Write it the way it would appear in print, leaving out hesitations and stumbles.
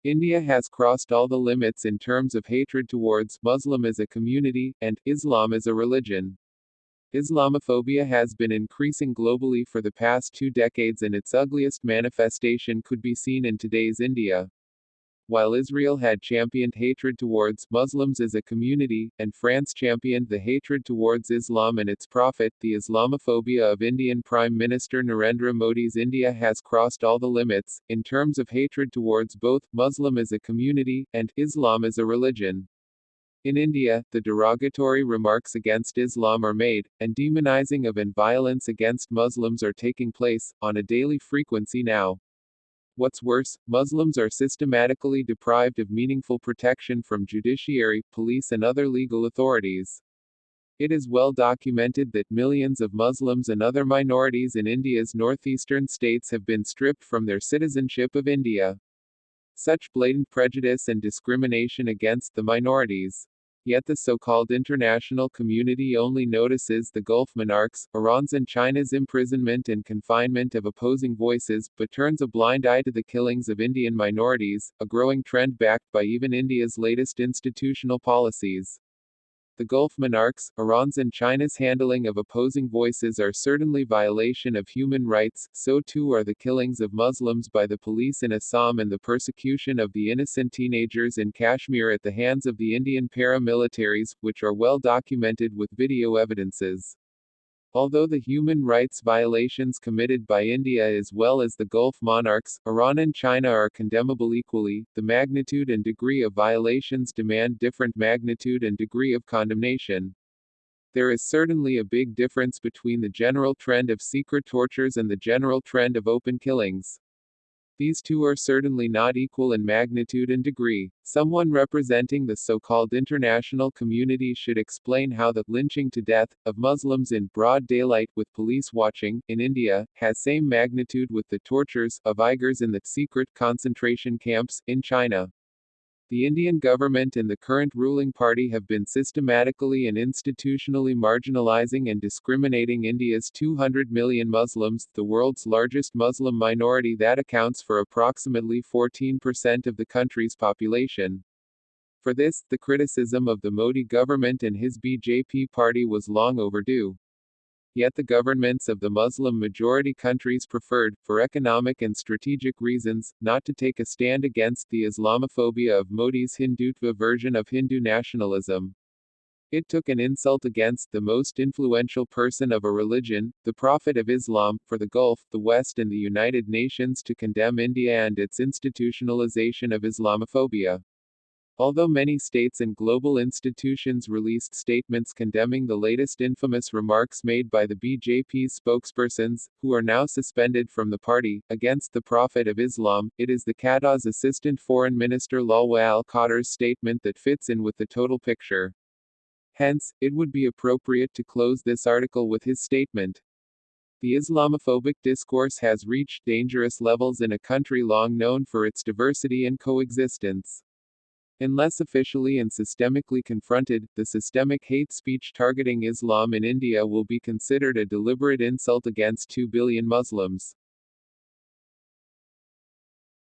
India has crossed all the limits in terms of hatred towards Muslim as a community, and Islam as a religion. Islamophobia has been increasing globally for the past 2 decades, and its ugliest manifestation could be seen in today's India. While Israel had championed hatred towards Muslims as a community, and France championed the hatred towards Islam and its prophet, the Islamophobia of Indian Prime Minister Narendra Modi's India has crossed all the limits, in terms of hatred towards both Muslim as a community, and Islam as a religion. In India, the derogatory remarks against Islam are made, and demonizing of and violence against Muslims are taking place, on a daily frequency now. What's worse, Muslims are systematically deprived of meaningful protection from judiciary, police and other legal authorities. It is well documented that millions of Muslims and other minorities in India's northeastern states have been stripped from their citizenship of India. Such blatant prejudice and discrimination against the minorities. Yet the so-called international community only notices the Gulf monarchs, Iran's and China's imprisonment and confinement of opposing voices, but turns a blind eye to the killings of Indian minorities, a growing trend backed by even India's latest institutional policies. The Gulf monarchs, Iran's and China's handling of opposing voices are certainly violation of human rights, so too are the killings of Muslims by the police in Assam and the persecution of the innocent teenagers in Kashmir at the hands of the Indian paramilitaries, which are well documented with video evidences. Although the human rights violations committed by India as well as the Gulf monarchs, Iran and China are condemnable equally, the magnitude and degree of violations demand different magnitude and degree of condemnation. There is certainly a big difference between the general trend of secret tortures and the general trend of open killings. These two are certainly not equal in magnitude and degree. Someone representing the so-called international community should explain how the lynching to death of Muslims in broad daylight with police watching in India has same magnitude with the tortures of Uyghurs in the secret concentration camps in China. The Indian government and the current ruling party have been systematically and institutionally marginalizing and discriminating India's 200 million Muslims, the world's largest Muslim minority that accounts for approximately 14% of the country's population. For this, the criticism of the Modi government and his BJP party was long overdue. Yet the governments of the Muslim-majority countries preferred, for economic and strategic reasons, not to take a stand against the Islamophobia of Modi's Hindutva version of Hindu nationalism. It took an insult against the most influential person of a religion, the Prophet of Islam, for the Gulf, the West and the United Nations to condemn India and its institutionalization of Islamophobia. Although many states and global institutions released statements condemning the latest infamous remarks made by the BJP's spokespersons, who are now suspended from the party, against the Prophet of Islam, it is the Qatar's Assistant Foreign Minister Lalwa al-Qatar's statement that fits in with the total picture. Hence, it would be appropriate to close this article with his statement. The Islamophobic discourse has reached dangerous levels in a country long known for its diversity and coexistence. Unless officially and systemically confronted, the systemic hate speech targeting Islam in India will be considered a deliberate insult against 2 billion Muslims.